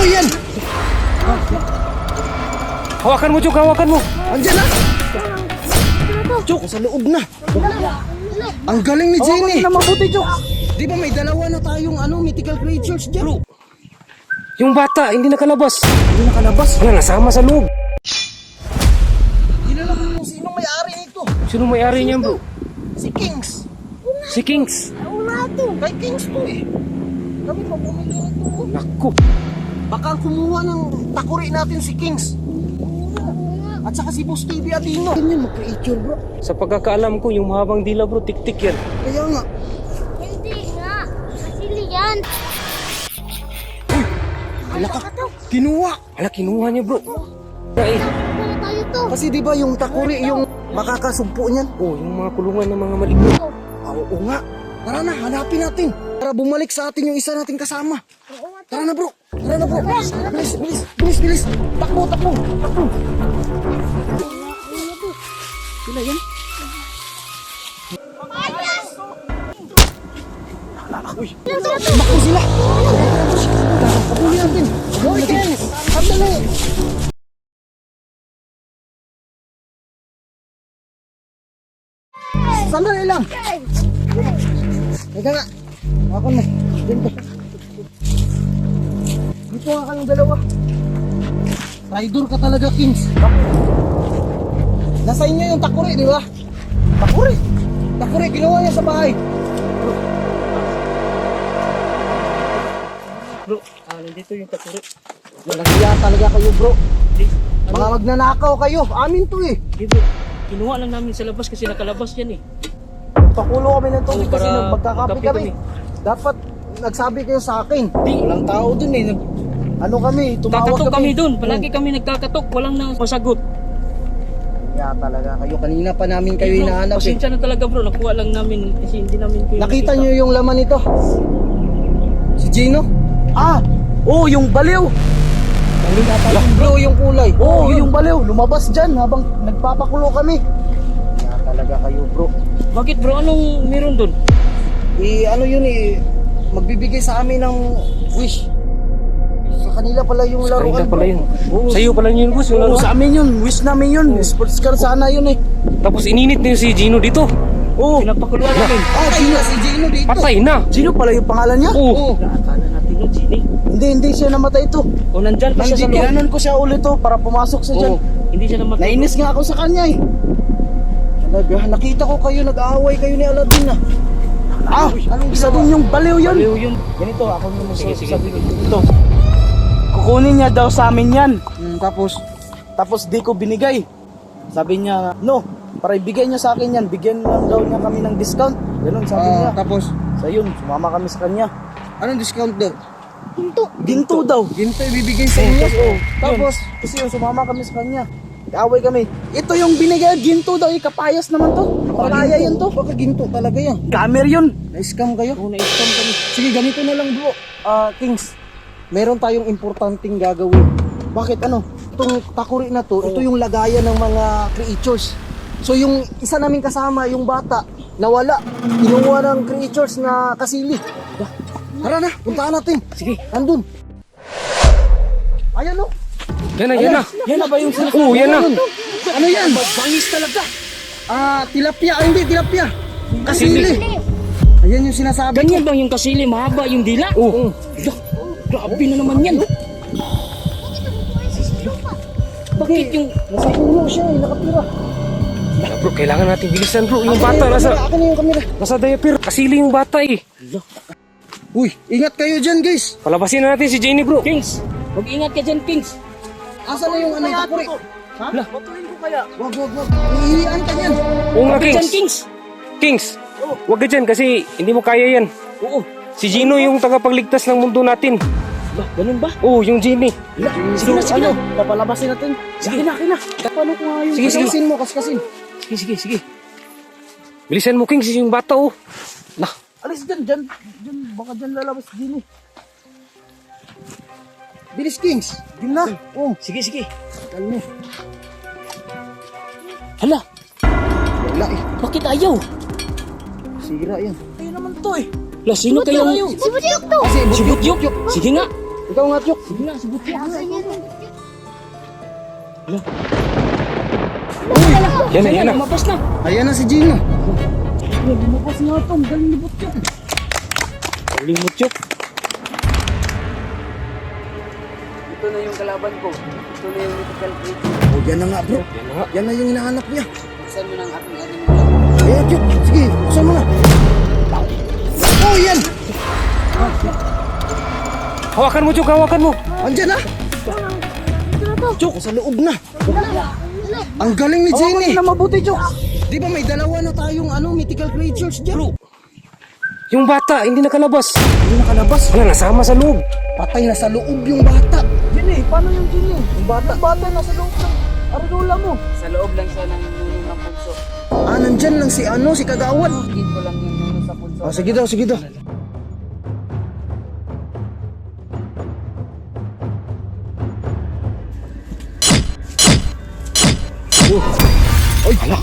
Oh, yan! Hawakan mo, Chok, hawakan mo. Andiyan na! Chok, sa loob na. Ang galing ni Jenny. na mabuti, Chok. Di ba may dalawa na tayong mythical creatures dyan? Bro, yung bata, hindi nakalabas. Hindi nakalabas. Wala, nasama sa loob. Hindi na lang kung sino may-ari nito. Sino may-ari niyan, bro? Si Kings. Si Kings. Kay Kings to eh. Kami pa bumili nito. Naku. Baka kumuha ng takuri natin si Kings. At saka si Boss TV Adino. Ganyan mag-creature bro. Sa pagkakaalam ko, yung mahabang dila, bro, tik-tik yan. Kaya nga. Hindi nga. Kasili yan. Wala ka. Kinuha. Ala, kinuha niya, bro. Ay, Wala tayo to. Kasi di ba yung takuri yung makakasugpo niyan? oh, yung mga kulungan ng mga maligno. Oo nga. Tara na, hanapin natin. Para bumalik sa atin yung isa nating kasama. Tara na bro. Tara na bro. Bilis, bilis, bilis, bilis. Takbo, takbo, takbo. Sila yan? Uy, tumakbo sila. Pabuli natin. Hoy, Kens! Sandali! Sandali lang. Teka nga. Ako na. Dito. Dito nga kayong dalawa. Rider ka talaga, Kings. Nasa inyo yung takuri, di ba? Takuri? Takuri, ginawa niya sa bahay. Bro, nandito yung takuri. Nahiya talaga kayo, bro. Mga magnanakaw kayo. Amin to eh. Hindi bro, kinuha lang namin sa labas kasi nakalabas yan eh. Pakulo kami ng tubig Oo, kasi para magkakape magkape kami. kami. Dapat nagsabi kayo sa akin. Di. Walang tao dun eh. Ano kami, tumawag Kakatok kami doon, palagi Hmm. kami nagkakatok, walang nang masagot. Kaya talaga kayo. Kanina pa namin kayo Bro, hinahanap eh. pasensya na talaga bro, nakuha lang namin kasi hindi namin kayo Nakita niyo yung laman nito? Si Gino? Ah! Oh, yung baliw! Bro, yung kulay. Oh, yung baliw. Lumabas dyan habang nagpapakulo kami. Kaya talaga kayo, bro. Bakit bro, anong meron doon? Ano yun eh, magbibigay sa amin ng wish. Sa kanila pala yung Sa laruan. kanila pala yun. Oo, Sa'yo pala yun, boss. Yung Oo, laruan. sa amin yun. Wish namin yun. Sports car sana yun eh. Tapos ininit na yung si Gino dito. Oo. Pinapakuluan namin. Ah, Gino, si Gino dito. Patay na. Gino pala yung pangalan niya? Oo. Akala natin no, Gini. Hindi siya namatay ito. O nandyan pa siya sa loob. Nandyan ko siya ulit to para pumasok siya dyan. Oo, hindi siya namatay. Nainis nga ako sa kanya eh. Talaga, nakita ko kayo, nag-aaway kayo ni Aladdin na. Ah, isa din yung baliw yun. Baliw yun. Ganito, ako naman Sige, sige. sabi ko ito. Kukunin niya daw sa amin yan. Tapos di ko binigay. Sabi niya, no, para ibigay niya sa akin yan, bigyan lang daw niya kami ng discount. Ganun sabi niya. Tapos, So yun, sumama kami sa kanya. anong discount daw? Ginto daw. Ginto ibibigay sa inyo? Tapos, kasi yun, sumama kami sa kanya. Away kami. Ito yung binigay, ginto daw, kapayas naman to. Kapaya yan to. Baka ginto talaga yan. Gamer yun. Na-scam kayo? Oo, na-scam kami. Sige, ganito na lang bro. Kings, meron tayong importanteng gagawin. Bakit ano? Itong takuri na to, ito yung lagayan ng mga creatures. So yung isa namin kasama, yung bata, nawala. Inuwa ng creatures na kasili. Tara na, puntahan natin. Sige. Andun. Ayan o. Yan na, yan na. Yan na ba yung sinasabi? Oo, yan na. Ano yan? Bangis talaga. Tilapia. Ay, hindi, tilapia. Kasili. Ayan yung sinasabi. Ganyan bang yung kasili, mahaba yung dila? Oo. Grabe na naman yan. Bakit yung... Nasa puno siya eh, nakatira. Wala, bro, kailangan natin bilisan, bro. Yung bata, Akin na yung kamera. nasa diaper. Kasili yung bata eh. Uy, ingat kayo dyan guys. Palabasin na natin si Jenny, bro. Kings, mag-ingat ka dyan, Kings. Asan na yung anong takuri? Ha? Lah. Batuin ko kaya? Wag. Iiyan ka yan. Oo nga, Huwag ka dyan, Kings. Kings. Kings, huwag ka dyan kasi hindi mo kaya yan. Oo. Si Gino yung tagapagligtas ng mundo natin. Ba, ganun ba? Oo, yung Jenny. Sige na, sige na. Papalabasin natin. Sige na, na. Paano ko nga yung... Sige, sige. Kaskasin mo, kaskasin. Sige, sige, sige. Bilisan mo, Kings, yung bata, oh. Nah, Alis dyan. Baka dyan lalabas din eh. Bilis Kings. Yun na. Oh, Sige, sige. kalmo. Hala, Wala eh. bakit ayaw? Sira yan. Ayun naman to eh. La, sino kayang... Si Budyok to. Si Butyok. Sige nga. Ikaw nga, Chok. Sige na, subot ko. Yan na, yan na. Lumabas na. Ayan na si Gino. Lumabas nga ito. Ang galing nabot yun. Galing mo, Chok. Ito na yung kalaban ko. Ito na yung mythical creature. Oh, yan na nga, bro. Yan na nga. Yan na yung hinahanap niya. Buksan mo ng aking animal. Ayan, Chok. Sige, buksan mo na. Oh, yan. Hawakan mo, Chok, hawakan mo. Andyan na. Chok, sa loob na. Ang galing ni Hawakan Jenny. mo na mabuti, Chok. Di ba may dalawa na tayong mythical creatures dyan? Yung bata, hindi nakalabas. Hindi nakalabas. Wala, nasama sa loob. Patay na sa loob yung bata. Jenny, paano yung Jenny? Yung bata. Yung bata nasa loob ng arinola mo. Sa loob lang siya ng nuno ng punso. Nandyan lang si Kagawad. Higit ko lang yung nuno sa punso. Oh, sige daw, sige daw. Ay, hala.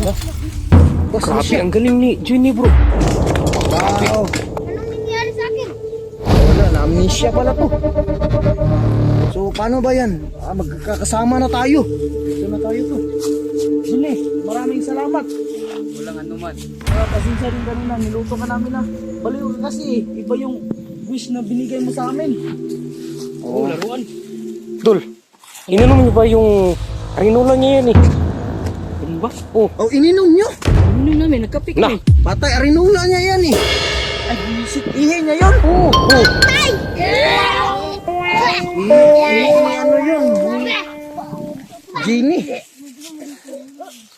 Boss, Grabe, ang galing ni Jenny, bro. Wow. Anong nangyari sa akin? Wala, na-amnesia pala to. So, paano ba yan? Magkakasama na tayo. Dito na tayo to. Jenny, maraming salamat. Walang anuman. Pasensya rin kanina, niluto ka namin na. Baliw ka kasi, iba yung wish na binigay mo sa amin. Oh, laruan. Dol, inanom niyo ba yung arinola niya yan eh? Ganun ba? Oh, Oh, ininom nyo. Ano namin? Nagkapik na. na. Patay, arinula niya yan eh. Ay, visit ihe niya yun. Oh, oh. Ano yun? Genie.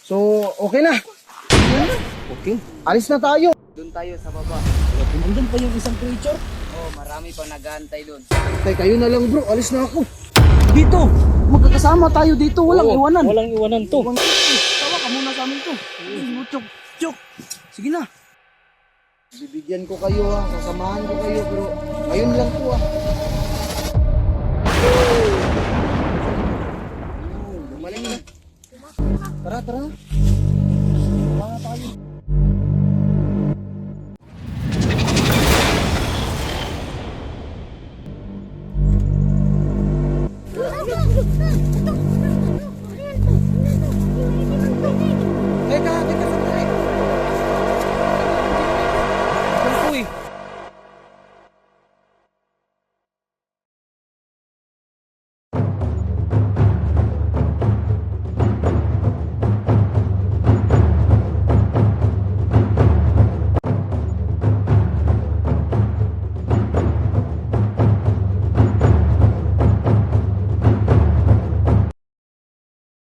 So, okay na. Okay. Alis na tayo. Doon tayo sa baba. Nandun pa yung isang creature. Oh, marami pang nag-aantay doon. Tay, kayo na lang bro. Alis na ako. Dito, magkakasama tayo dito. Walang Oo, iwanan. Walang iwanan to. Tawa ka muna sa amin to. Chok, chok. Sige na. Bibigyan ko kayo sasamahan ko kayo pero ngayon lang po Gumaling na. Tara, tara. Tara tayo.